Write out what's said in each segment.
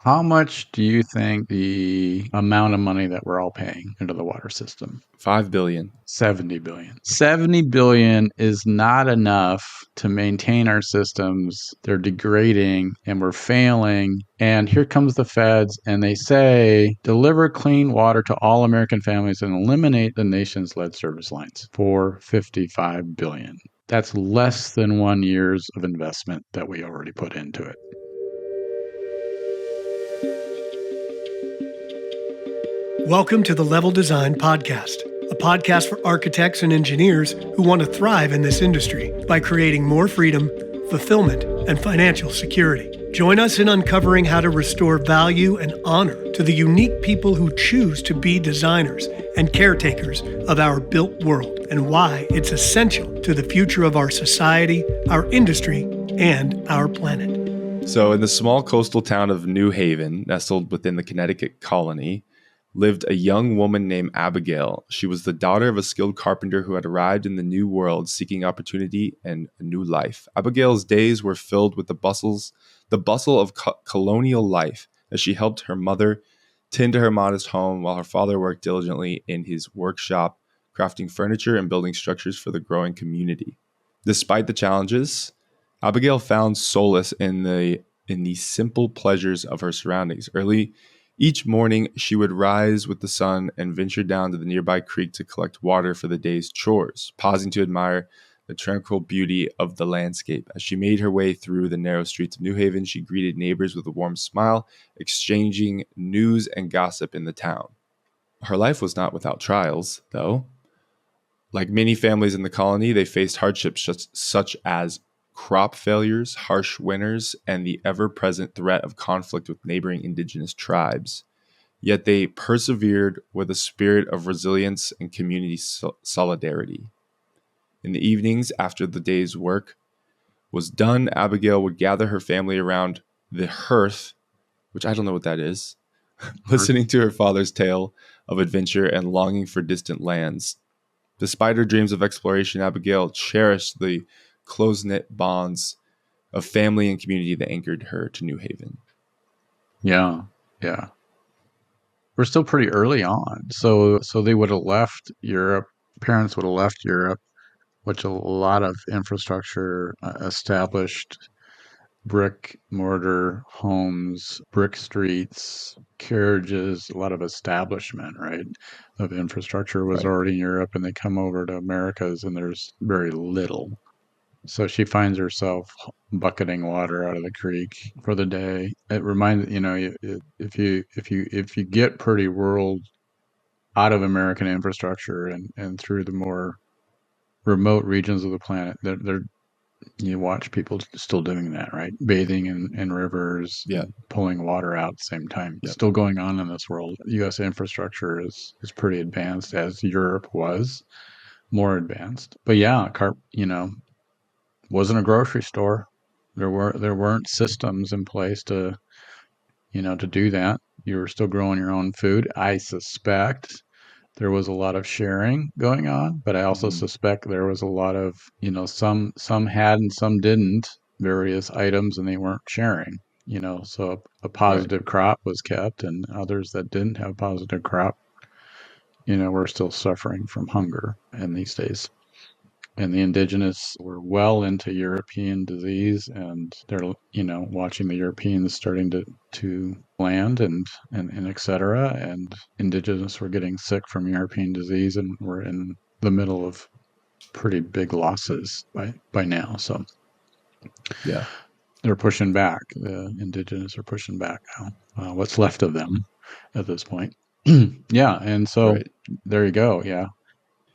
How much do you think the amount of money that we're all paying into the water system? 5 billion. 70 billion. 70 billion is not enough to maintain our systems. They're degrading and we're failing. And here comes the feds and they say, deliver clean water to all American families and eliminate the nation's lead service lines for 55 billion. That's less than 1 year's of investment that we already put into it. Welcome to the Level Design Podcast, a podcast for architects and engineers who want to thrive in this industry by creating more freedom, fulfillment, and financial security. Join us in uncovering how to restore value and honor to the unique people who choose to be designers and caretakers of our built world, and why it's essential to the future of our society, our industry, and our planet. So in the small coastal town of New Haven, nestled within the Connecticut colony, lived a young woman named Abigail. She was the daughter of a skilled carpenter who had arrived in the new world seeking opportunity and a new life. Abigail's days were filled with the bustle of colonial life as she helped her mother tend to her modest home while her father worked diligently in his workshop, crafting furniture and building structures for the growing community. Despite the challenges, Abigail found solace in the simple pleasures of her surroundings. Each morning, she would rise with the sun and venture down to the nearby creek to collect water for the day's chores, pausing to admire the tranquil beauty of the landscape. As she made her way through the narrow streets of New Haven, she greeted neighbors with a warm smile, exchanging news and gossip in the town. Her life was not without trials, though. Like many families in the colony, they faced hardships such as crop failures, harsh winters, and the ever-present threat of conflict with neighboring indigenous tribes. Yet they persevered with a spirit of resilience and community solidarity. In the evenings, after the day's work was done, Abigail would gather her family around the hearth, which I don't know what that is, listening to her father's tale of adventure and longing for distant lands. Despite her dreams of exploration, Abigail cherished the close-knit bonds of family and community that anchored her to New Haven. Yeah. We're still pretty early on. So they would have left Europe, parents would have left Europe, which a lot of infrastructure established brick mortar homes, brick streets, carriages, a lot of establishment, right? Of infrastructure was Right. already in Europe and they come over to Americas and there's very little. So she finds herself bucketing water out of the creek for the day. It reminds if you get pretty rural out of American infrastructure and through the more remote regions of the planet, they're you watch people still doing that, right? Bathing in rivers, Yeah. pulling water out at the same time. Yep. Still going on in this world. U.S. infrastructure is pretty advanced, as Europe was more advanced. But yeah, wasn't a grocery store. There weren't systems in place to do that. You were still growing your own food. I suspect there was a lot of sharing going on, but I also suspect there was a lot of, some had and some didn't various items and they weren't sharing, so a positive crop was kept and others that didn't have a positive crop, were still suffering from hunger in these days. And the indigenous were well into European disease and they're, watching the Europeans starting to land and et cetera. And indigenous were getting sick from European disease and we're in the middle of pretty big losses by now. So Yeah. they're pushing back. The indigenous are pushing back now. What's left of them at this point. Yeah. And so there you go. Yeah.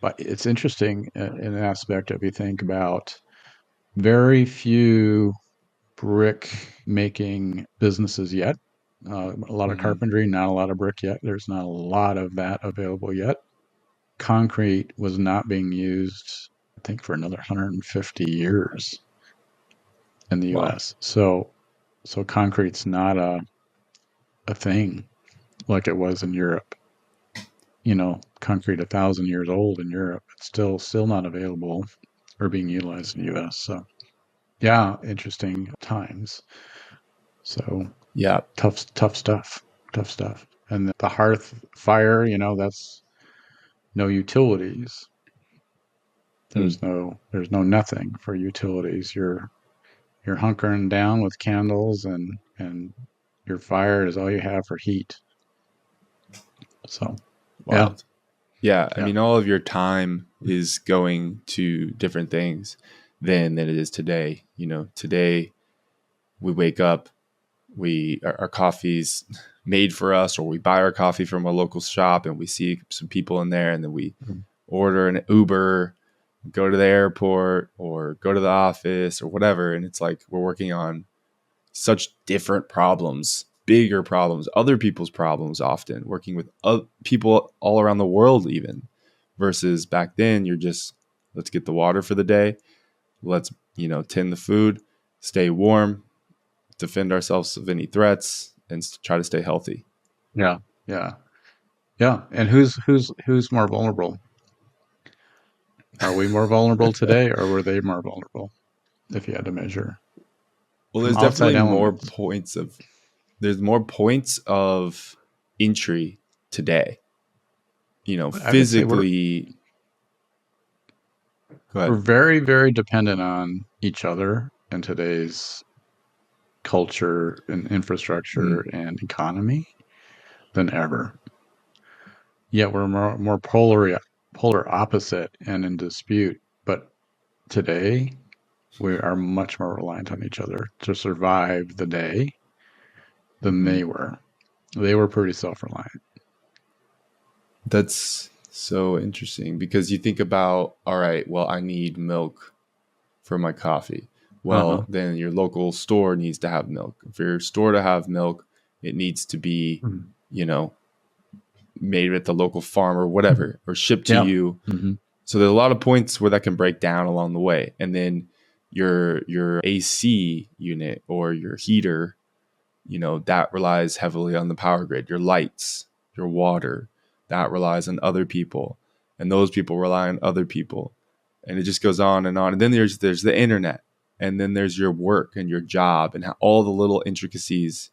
But it's interesting in an aspect if you think about very few brick making businesses yet. A lot of carpentry, not a lot of brick yet. There's not a lot of that available yet. Concrete was not being used, I think, for another 150 years in the U.S. So concrete's not a thing like it was in Europe. Concrete 1,000 years old in Europe. It's still not available or being utilized in the U.S. So, yeah, interesting times. So, Yeah. Tough stuff. And the hearth fire, that's no utilities. There's no nothing for utilities. You're hunkering down with candles, and your fire is all you have for heat. So, Wild. Yeah. I Yeah. mean, all of your time is going to different things than it is today. Today we wake up, our coffee's made for us, or we buy our coffee from a local shop and we see some people in there, and then we order an Uber, go to the airport or go to the office or whatever. And it's like we're working on such different problems, bigger problems, other people's problems, often working with people all around the world, even versus back then, you're just, let's get the water for the day. Let's, tin the food, stay warm, defend ourselves of any threats, and try to stay healthy. Yeah. And who's more vulnerable? Are we more vulnerable today, or were they more vulnerable? If you had to measure, Well, from there's outside definitely more elements. points of entry today. I would say Physically. Go we're ahead. very, very dependent on each other in today's culture and infrastructure and economy than ever. Yet we're more polar opposite and in dispute. But today we are much more reliant on each other to survive the day than they were. They were pretty self-reliant. That's so interesting, because you think about, all right, well, I need milk for my coffee. Well, then your local store needs to have milk. For your store to have milk, it needs to be, made at the local farm or whatever, or shipped to you. So there's a lot of points where that can break down along the way. And then your AC unit or your heater, that relies heavily on the power grid. Your lights, your water, that relies on other people, and those people rely on other people, and it just goes on and on. And then there's the internet, and then there's your work and your job, and all the little intricacies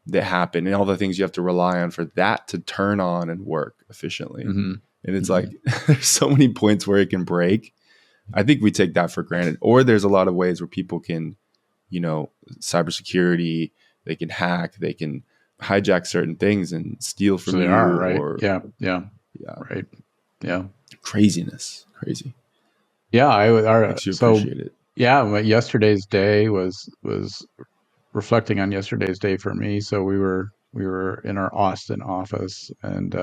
that happen, and all the things you have to rely on for that to turn on and work efficiently. And it's like there's so many points where it can break. I think we take that for granted. Or there's a lot of ways where people can, cybersecurity, they can hack, they can hijack certain things and steal from So they you. are, right? Or Right. Yeah. Crazy. Yeah, I would. Makes you appreciate it. Yeah, yesterday's day was reflecting on yesterday's day for me. So we were in our Austin office, and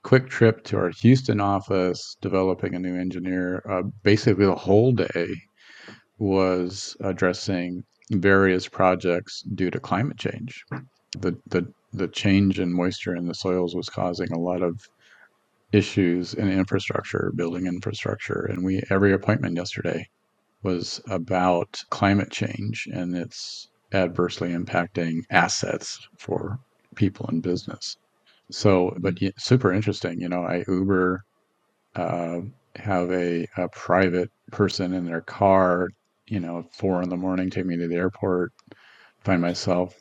quick trip to our Houston office, developing a new engineer. Basically, the whole day was addressing various projects due to climate change. The change in moisture in the soils was causing a lot of issues in infrastructure, building infrastructure, and every appointment yesterday was about climate change, and it's adversely impacting assets for people in business. So, but super interesting. I Uber, have a private person in their car, 4 a.m, take me to the airport, find myself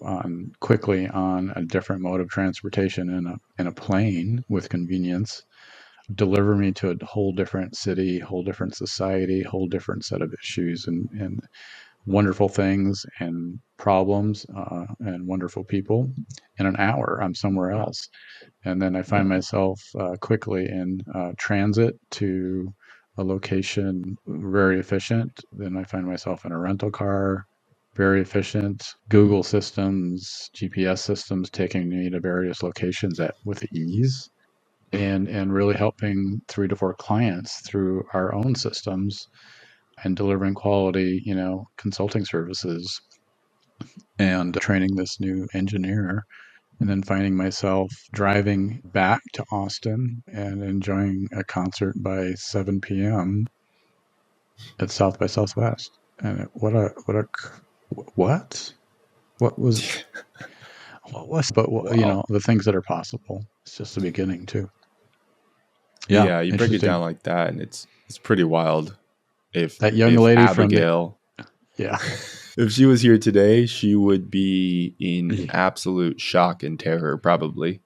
quickly on a different mode of transportation in a plane with convenience, deliver me to a whole different city, whole different society, whole different set of issues and wonderful things and problems, and wonderful people. In an hour, I'm somewhere else. And then I find myself quickly in transit to a location, very efficient. Then I find myself in a rental car, very efficient. Google systems, GPS systems taking me to various locations with ease, and really helping 3 to 4 clients through our own systems and delivering quality, consulting services, and training this new engineer, and then finding myself driving back to Austin and enjoying a concert by 7 p.m. at South by Southwest. And what was Wow. the things that are possible. It's just the beginning too. Yeah, you break it Interesting. down like that, and it's pretty wild. If That young lady from Abigail, Yeah. If she was here today, she would be in absolute shock and terror, probably.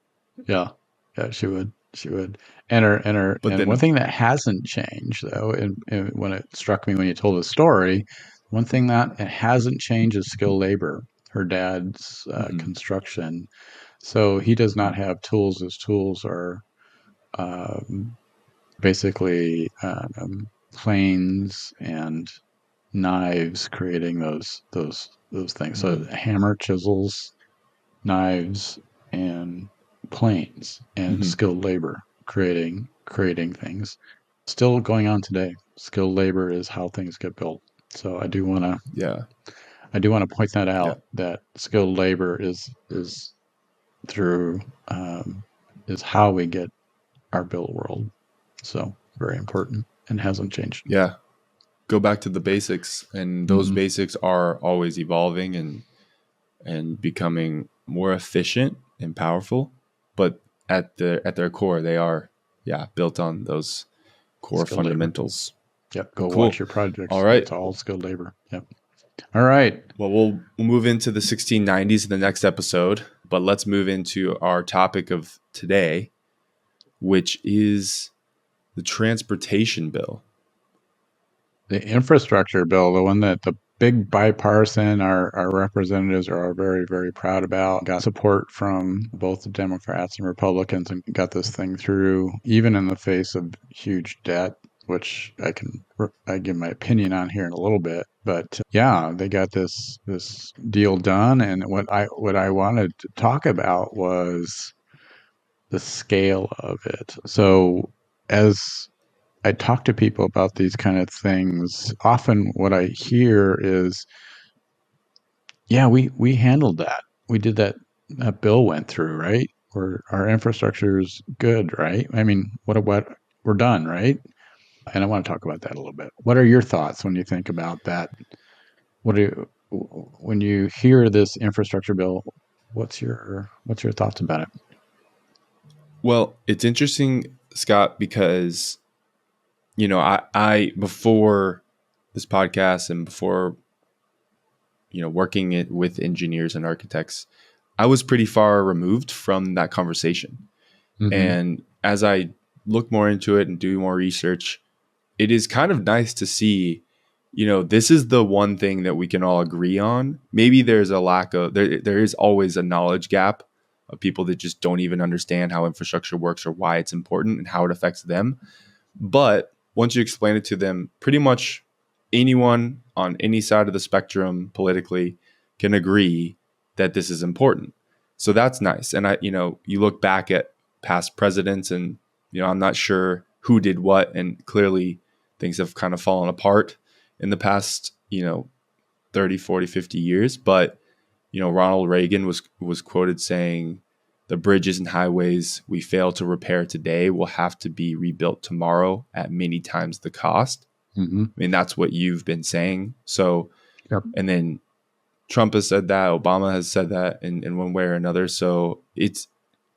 Yeah. Yeah, she would. She would. But And one then, thing that hasn't changed though, and when it struck me when you told the story, one thing that it hasn't changed is skilled labor. Her dad's mhm, construction, so he does not have tools. His tools are um, basically planes and knives, creating those things. So mhm, hammer, chisels, knives, and planes, and mhm. skilled labor creating things. Still going on today. Skilled labor is how things get built. So Yeah, I do want to point that yeah, out, that skilled labor is through is how we get our built world. So very important and hasn't changed. yeah. Go back to the basics, and those Hmm. basics are always evolving and becoming more efficient and powerful. But at their core, they are, yeah, built on those core Skilled labor. fundamentals. Yep. Go watch Cool. your All projects. right. It's all skilled labor. Yep. All right. Well, we'll move into the 1690s in the next episode, but let's move into our topic of today, which is the transportation bill. The infrastructure bill, the one that the big bipartisan, our representatives are very, very proud about, got support from both the Democrats and Republicans and got this thing through, even in the face of huge debt, which I give my opinion on here in a little bit. But yeah, they got this deal done. And what I wanted to talk about was the scale of it. So as I talk to people about these kind of things, often what I hear is, yeah, we handled that. We did that. That bill went through, right? Our infrastructure is good, right? I mean, what we're done, right? And I want to talk about that a little bit. What are your thoughts when you think about that? What do you, when you hear this infrastructure bill? What's your thoughts about it? Well, it's interesting, Scott, because I before this podcast and before working it with engineers and architects, I was pretty far removed from that conversation. Mm-hmm. And as I look more into it and do more research, it is kind of nice to see, this is the one thing that we can all agree on. Maybe there's a lack of there is always a knowledge gap of people that just don't even understand how infrastructure works or why it's important and how it affects them. But once you explain it to them, pretty much anyone on any side of the spectrum politically can agree that this is important. So that's nice. And you look back at past presidents and, I'm not sure who did what. And clearly things have kind of fallen apart in the past, 30, 40, 50 years. But, Ronald Reagan was quoted saying, the bridges and highways we fail to repair today will have to be rebuilt tomorrow at many times the cost. Mm-hmm. I mean, that's what you've been saying. So, Yep. and then Trump has said that, Obama has said that in one way or another. So it's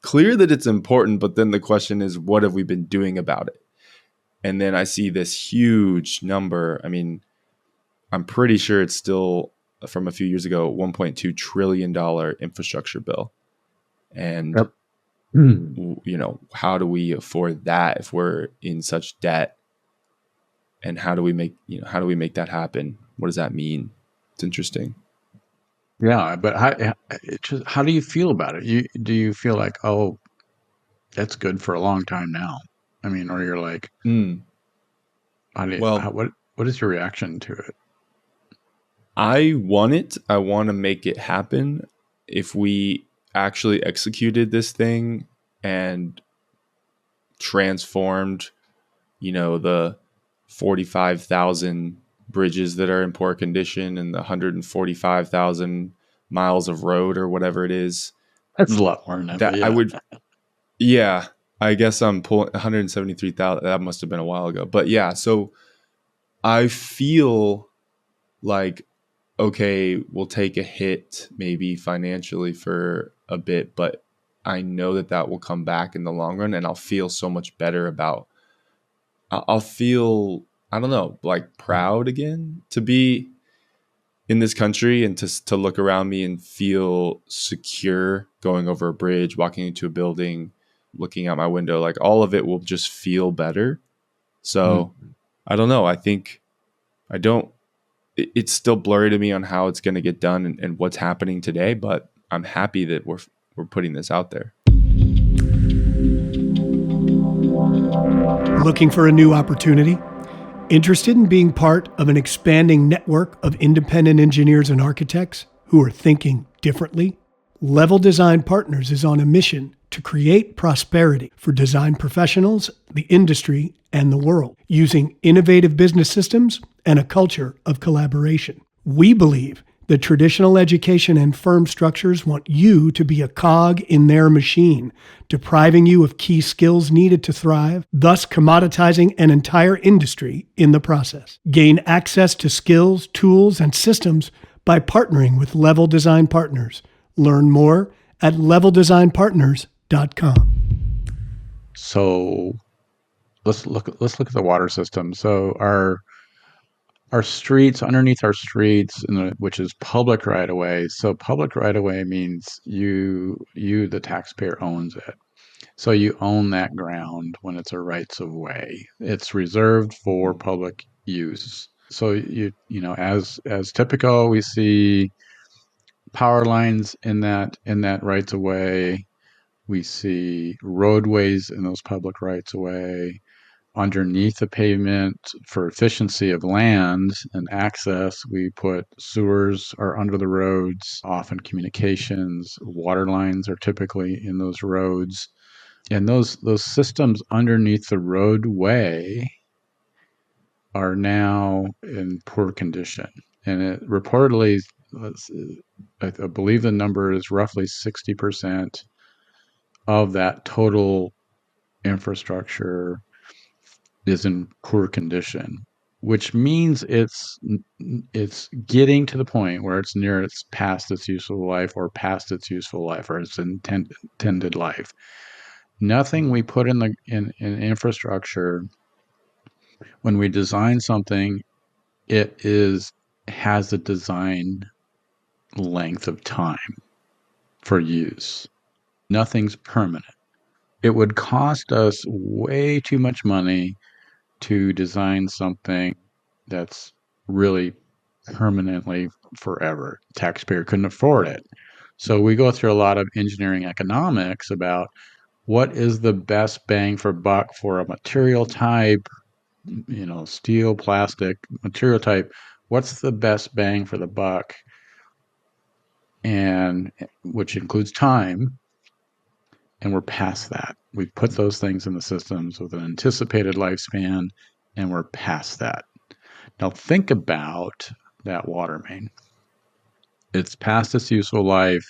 clear that it's important, but then the question is, what have we been doing about it? And then I see this huge number. I mean, I'm pretty sure it's still from a few years ago, $1.2 trillion infrastructure bill. And Yep. Mm. how do we afford that if we're in such debt? And how do we make that happen? What does that mean? It's interesting. Yeah, but how do you feel about it? Do you feel like, oh, that's good for a long time now? I mean, or you're like, Mm. Well, what is your reaction to it? I want it. I want to make it happen. If we actually executed this thing and transformed, the 45,000 bridges that are in poor condition and the 145,000 miles of road or whatever it is, That's a lot more than that, but that I yeah. would, yeah, I guess I'm pulling 173,000. That must have been a while ago. But yeah, so I feel like, okay, we'll take a hit maybe financially for a bit, but I know that will come back in the long run, and I'll feel so much better about. I'll feel, I don't know, like proud again to be in this country, and to look around me and feel secure going over a bridge, walking into a building, looking out my window, like all of it will just feel better. So I don't know. I think I don't, it's still blurry to me on how it's going to get done and what's happening today, but I'm happy that we're putting this out there. Looking for a new opportunity? Interested in being part of an expanding network of independent engineers and architects who are thinking differently? Level Design Partners is on a mission to create prosperity for design professionals, the industry, and the world, using innovative business systems and a culture of collaboration. We believe that traditional education and firm structures want you to be a cog in their machine, depriving you of key skills needed to thrive, thus commoditizing an entire industry in the process. Gain access to skills, tools, and systems by partnering with Level Design Partners. Learn more at leveldesignpartners.com. So let's look at the water system. So our streets, underneath our streets, which is public right of way. So public right of way means you the taxpayer owns it. So you own that ground when it's a rights of way. It's reserved for public use. So you know, as typical, we see power lines in that rights of way. We see roadways in those public rights of way. Underneath the pavement, for efficiency of land and access, we put sewers are under the roads, often communications. Water lines are typically in those roads. And those systems underneath the roadway are now in poor condition. And it reportedly, I believe the number is roughly 60% of that total infrastructure is in poor condition, which means it's getting to the point where it's near its past its useful life or past its useful life or its intended life. Nothing we put in infrastructure, when we design something, it has a design length of time for use. Nothing's permanent. It would cost us way too much money to design something that's really permanently forever. Taxpayer couldn't afford it. So we go through a lot of engineering economics about what is the best bang for buck for a material type, steel, plastic, material type. What's the best bang for the buck? And which includes time. And we're past that. We put those things in the systems with an anticipated lifespan, and we're past that. Now think about that water main. It's past its useful life.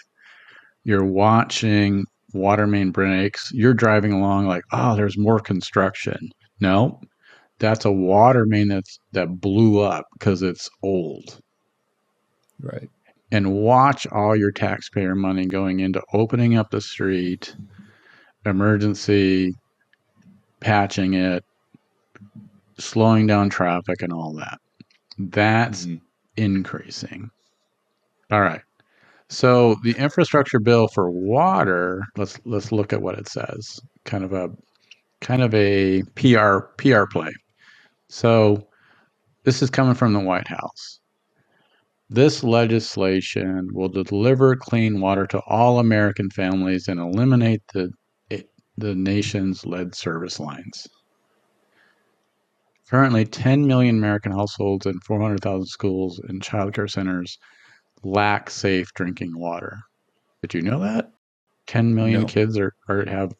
You're watching water main breaks. You're driving along like, oh, there's more construction. No, that's a water main that blew up because it's old. Right. And watch all your taxpayer money going into opening up the street, emergency, patching it, slowing down traffic, and all that. That's increasing. All right. So the infrastructure bill for water, let's look at what it says. Kind of a PR play. So this is coming from the White House. This legislation will deliver clean water to all American families and eliminate the nation's lead service lines. Currently, 10 million American households and 400,000 schools and childcare centers lack safe drinking water. Did you know that? 10 million No. kids have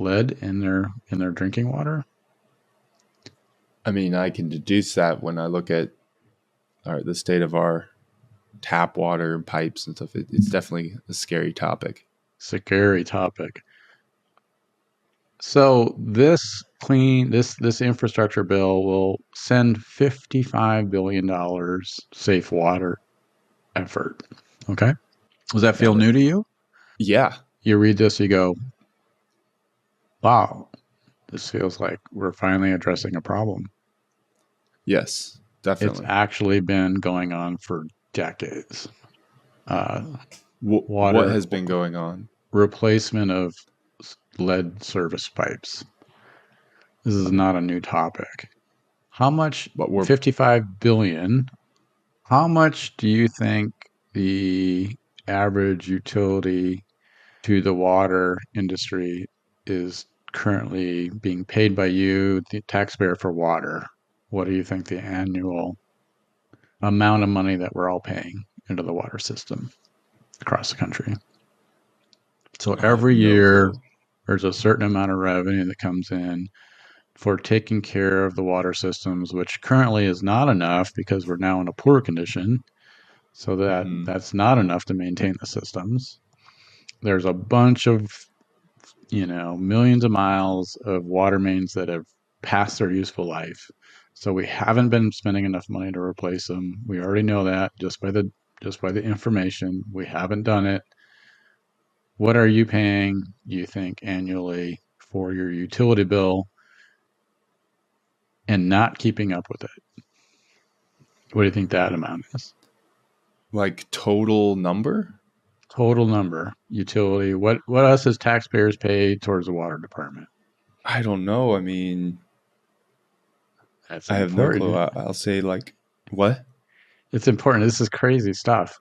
lead in their drinking water? I mean, I can deduce that when I look at the state of our tap water and pipes and stuff. It's definitely a scary topic. Scary topic. So this infrastructure bill will send $55 billion safe water effort. Okay. Does that feel new to you? Yeah. You read this, you go, wow, this feels like we're finally addressing a problem. Yes, definitely. It's actually been going on for decades. What has been going on? Replacement of lead service pipes. This is not a new topic. How much? But we're 55 billion. How much do you think the average utility to the water industry is currently being paid by you, the taxpayer, for water? What do you think the annual amount of money that we're all paying into the water system across the country? So I have every no year, clue. there's a certain amount of revenue that comes in for taking care of the water systems, which currently is not enough because we're now in a poor condition. So that's not enough to maintain the systems. There's a bunch of, millions of miles of water mains that have passed their useful life. So we haven't been spending enough money to replace them. We already know that just by the information. We haven't done it. What are you paying, you think, annually for your utility bill and not keeping up with it? What do you think that amount is? Like total number? Total number, utility. What else does taxpayers pay towards the water department? I don't know. I mean, That's I have no clue. important. I'll say like what? It's important. This is crazy stuff,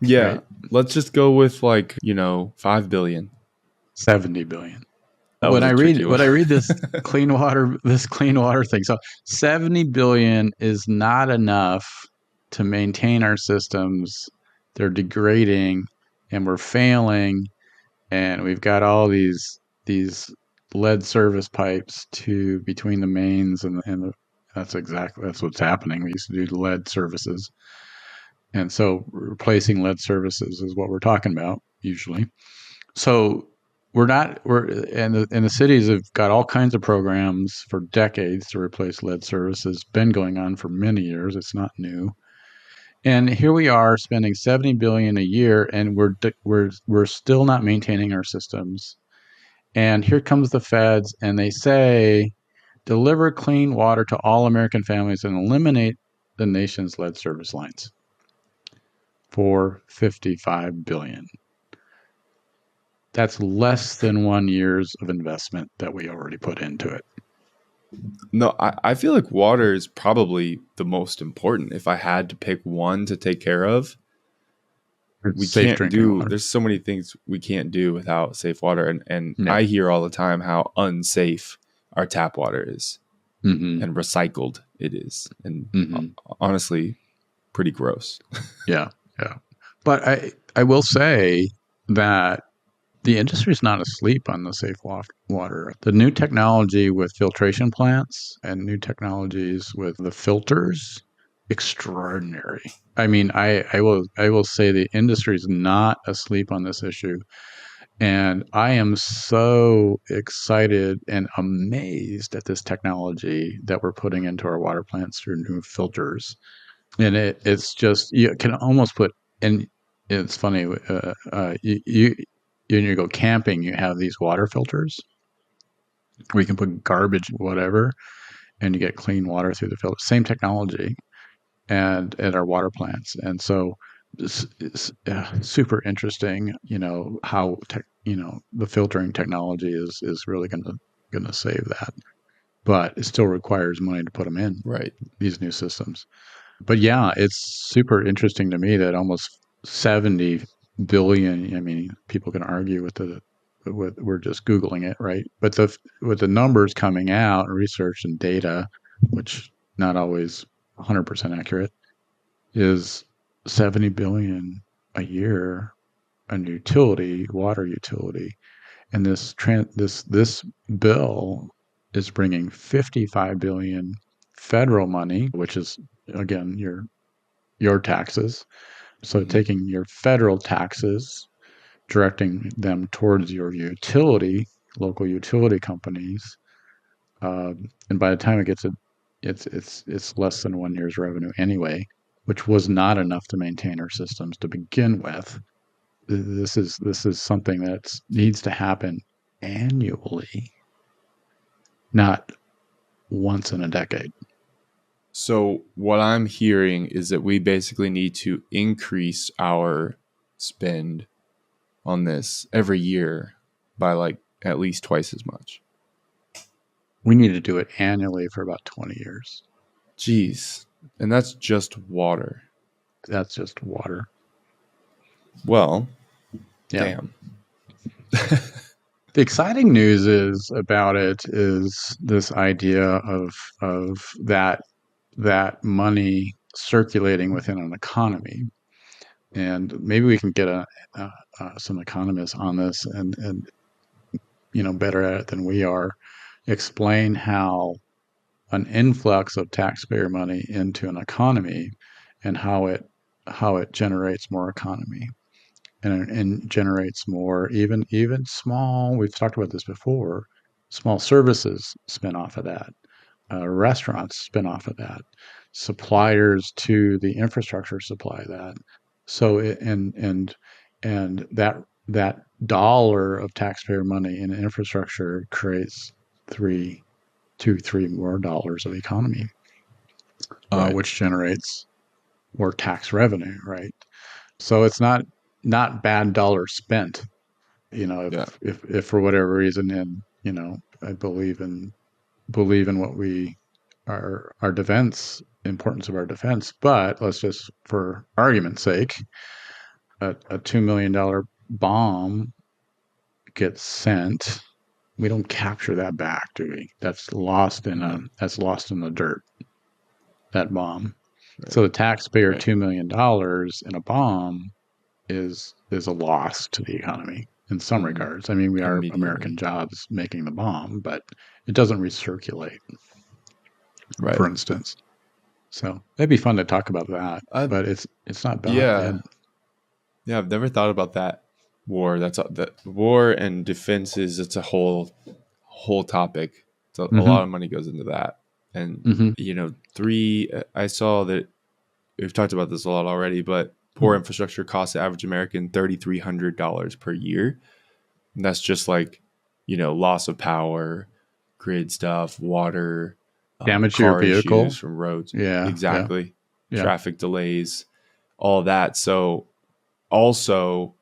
Yeah, right? let's just go with 5 billion. 70 billion. That was a tricky one. When I read this clean water thing, so 70 billion is not enough to maintain our systems. They're degrading and we're failing, and we've got all these lead service pipes to between the mains and that's what's happening. We used to do the lead services, and so replacing lead services is what we're talking about usually. So and the cities have got all kinds of programs for decades to replace lead services. Been going on for many years. It's not new. And here we are spending 70 billion a year, and we're still not maintaining our systems. And here comes the feds, and they say, deliver clean water to all American families and eliminate the nation's lead service lines for 55 billion. That's less than 1 year's of investment that we already put into it. No, I feel like water is probably the most important. If I had to pick one to take care of, we Safe can't drinking water. there's so many things we can't do without safe water. And Yeah. I hear all the time how unsafe our tap water is and recycled it is. And honestly, pretty gross. Yeah. But I will say that the industry is not asleep on the safe water. The new technology with filtration plants and new technologies with the filters, extraordinary. I mean, I will say the industry is not asleep on this issue. And I am so excited and amazed at this technology that we're putting into our water plants through new filters. And it's just, you can almost put, and it's funny, when you go camping, you have these water filters where you can put garbage, whatever, and you get clean water through the filter. Same technology, and at our water plants. And so this is super interesting. How the filtering technology is really going to save that, but it still requires money to put them in. Right. These new systems. But yeah, it's super interesting to me that almost 70 billion. I mean, people can argue we're just Googling it, right? But with the numbers coming out, research and data, which not always 100% accurate, is 70 billion a year on water utility, and this bill is bringing 55 billion federal money, which is again your taxes. So taking your federal taxes, directing them towards your local utility companies, and by the time it gets it's less than 1 year's revenue anyway, which was not enough to maintain our systems to begin with. This is something that needs to happen annually, not once in a decade. So what I'm hearing is that we basically need to increase our spend on this every year by like at least twice as much. We need to do it annually for about 20 years. Jeez. And that's just water. That's just water. Well, Yeah. damn. The exciting news is about it is this idea of that money circulating within an economy, and maybe we can get some economists on this and better at it than we are, explain how an influx of taxpayer money into an economy and how it generates more economy and generates more even small, we've talked about this before, small services spin off of that, restaurants spin off of that, suppliers to the infrastructure supply that. So and that dollar of taxpayer money in infrastructure creates three more dollars of economy, Right. which generates more tax revenue, right? So it's not bad dollars spent, Yeah. if for whatever reason, and I believe in what we our defense, importance of our defense, but let's just, for argument's sake, a $2 million bomb gets sent. We don't capture that back, do we? That's lost in the dirt, that bomb. Right. So the taxpayer Right. $2 million in a bomb is a loss to the economy in some regards. I mean, we are Immediately. American jobs making the bomb, but it doesn't recirculate, Right. for instance. So it'd be fun to talk about that, but it's not bad. Yeah. Yeah, I've never thought about that war. That war and defenses. It's a whole topic. So a lot of money goes into that, and I saw that we've talked about this a lot already, but poor infrastructure costs the average American $3,300 per year. And that's just like, loss of power, grid stuff, water, Damage to your car vehicle. issues from roads. Yeah, exactly. yeah. Traffic delays, all that. So also,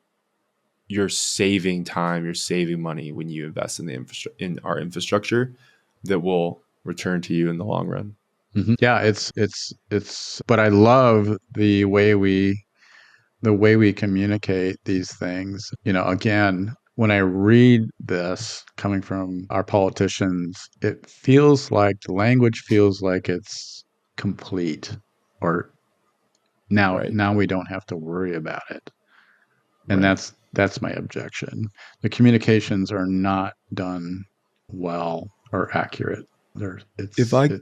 you're saving time, you're saving money when you invest in in our infrastructure that will return to you in the long run. Yeah, it's but I love the way we communicate these things. Again, when I read this coming from our politicians, it feels like the language feels like it's complete, or now we don't have to worry about it. And that's my objection. The communications are not done well or accurate. If I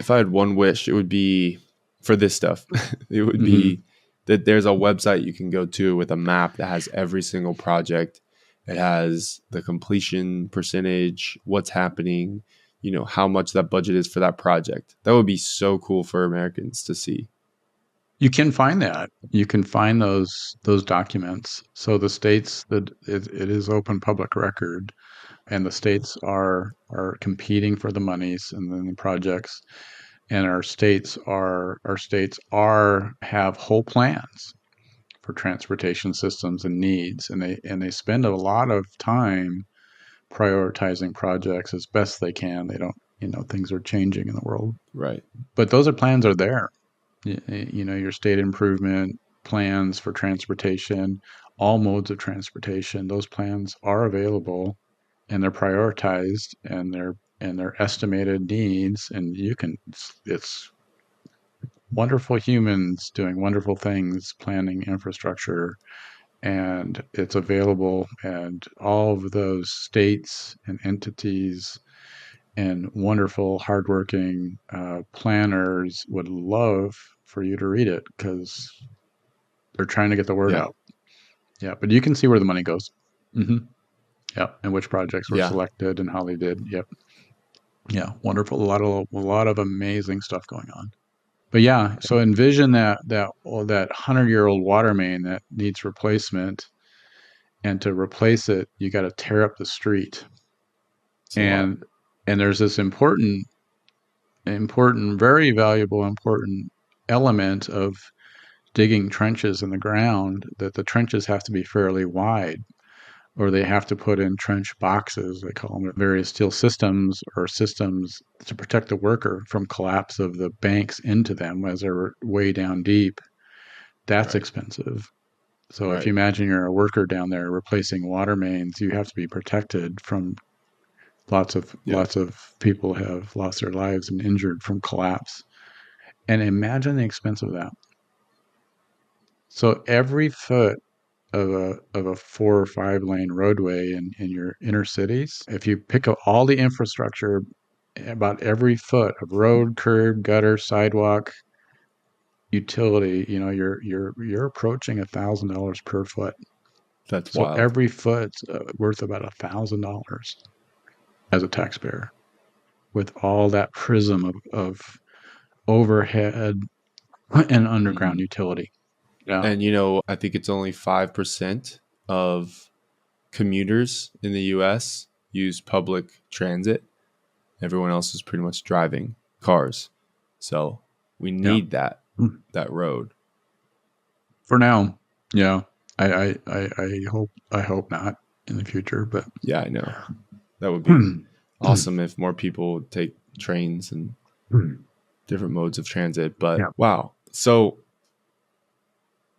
had one wish, it would be for this stuff. It would be that there's a website you can go to with a map that has every single project. It has the completion percentage, what's happening, how much that budget is for that project. That would be so cool for Americans to see. You can find that. You can find those documents. So the states, that it is open public record, and the states are competing for the monies and then the projects, and our states have whole plans for transportation systems and needs, and they spend a lot of time prioritizing projects as best they can. They don't, things are changing in the world, right? But those plans are there. Your state improvement plans for transportation, all modes of transportation, those plans are available, and they're prioritized, and they're estimated needs, and it's wonderful humans doing wonderful things, planning infrastructure, and it's available, and all of those states and entities and wonderful, hardworking planners would love for you to read it, because they're trying to get the word out. Yeah, but you can see where the money goes. Yeah, and which projects were selected and how they did. Yep. Yeah, wonderful. A lot of amazing stuff going on. But yeah, so envision that 100-year-old water main that needs replacement, and to replace it, you got to tear up the street. And there's this important important, very valuable, important element of digging trenches in the ground, that the trenches have to be fairly wide, or they have to put in trench boxes, they call them, various steel systems or systems to protect the worker from collapse of the banks into them as they're way down deep. That's expensive. So if you imagine you're a worker down there replacing water mains, you have to be protected from lots of people have lost their lives and injured from collapse. And imagine the expense of that. So every foot of a 4 or 5 lane roadway in your inner cities, if you pick up all the infrastructure, about every foot of road, curb, gutter, sidewalk, utility, you're approaching $1,000 per foot. That's so wild. Every foot's worth about $1,000 as a taxpayer, with all that prism of overhead and underground utility. Yeah. And, I think it's only 5% of commuters in the U.S. use public transit. Everyone else is pretty much driving cars. So we need that road. For now. Yeah. I hope not in the future, but yeah, I know. That would be awesome if more people would take trains and different modes of transit. But wow. So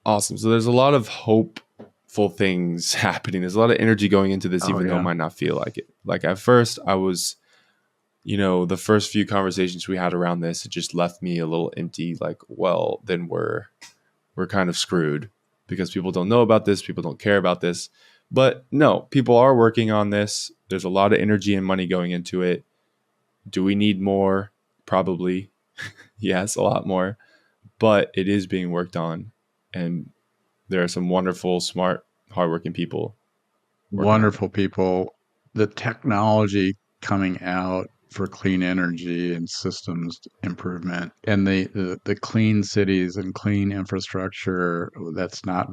awesome. So there's a lot of hopeful things happening. There's a lot of energy going into this, even though it might not feel like it. Like at first I was, the first few conversations we had around this, it just left me a little empty. Like, well, then we're kind of screwed because people don't know about this. People don't care about this. But no, people are working on this. There's a lot of energy and money going into it. Do we need more? Probably. Yes, a lot more. But it is being worked on. And there are some wonderful, smart, hardworking people. Wonderful people. The technology coming out for clean energy and systems improvement, and the clean cities and clean infrastructure that's not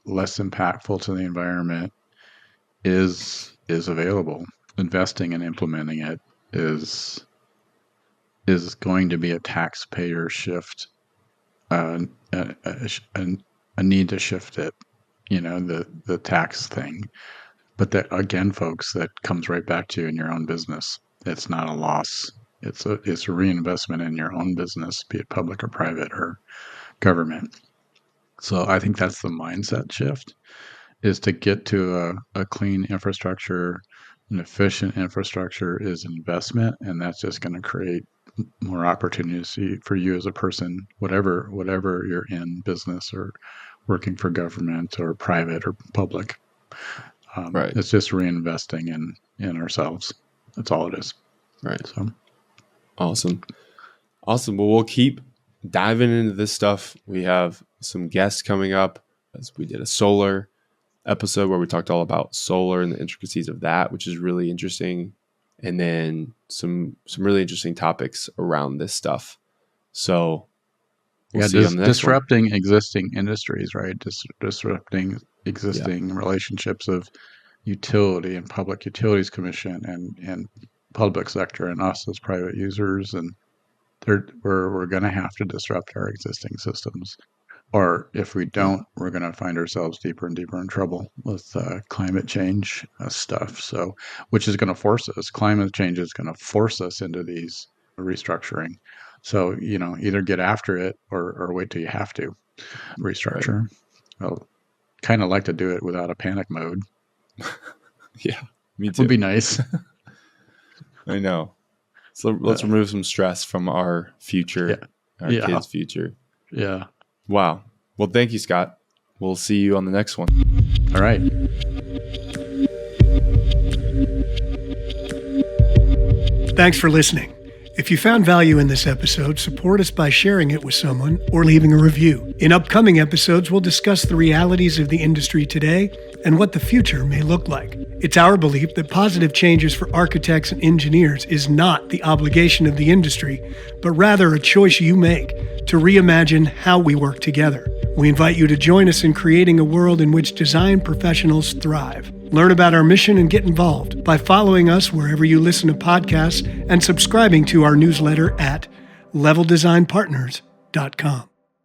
less impactful to the environment is available. Investing and implementing it is going to be a taxpayer shift, a need to shift it, the tax thing. But that, again, folks, that comes right back to you in your own business. It's not a loss. It's a reinvestment in your own business, be it public or private or government. So I think that's the mindset shift, is to get to a clean infrastructure. An efficient infrastructure is investment, and that's just going to create more opportunities for you as a person, whatever you're in, business or working for government or private or public. It's just reinvesting in ourselves. That's all it is. Right. So awesome. Well, we'll keep diving into this stuff. We have some guests coming up, as we did a solar episode where we talked all about solar and the intricacies of that, which is really interesting. And then some really interesting topics around this stuff. So we'll see you on the next disrupting existing industries, right? Disrupting existing relationships of utility and Public Utilities Commission and public sector and us as private users, and we're going to have to disrupt our existing systems, or if we don't, we're going to find ourselves deeper and deeper in trouble with climate change stuff. So, which is going to force us. Climate change is going to force us into these restructuring. So, either get after it or wait till you have to restructure. Right. I'll kind of like to do it without a panic mode. Yeah, me too. Would be nice. I know. So let's remove some stress from our future, our kids' future. Yeah. Wow. Well, thank you, Scott. We'll see you on the next one. All right. Thanks for listening. If you found value in this episode, support us by sharing it with someone or leaving a review. In upcoming episodes, we'll discuss the realities of the industry today and what the future may look like. It's our belief that positive changes for architects and engineers is not the obligation of the industry, but rather a choice you make to reimagine how we work together. We invite you to join us in creating a world in which design professionals thrive. Learn about our mission and get involved by following us wherever you listen to podcasts and subscribing to our newsletter at leveldesignpartners.com.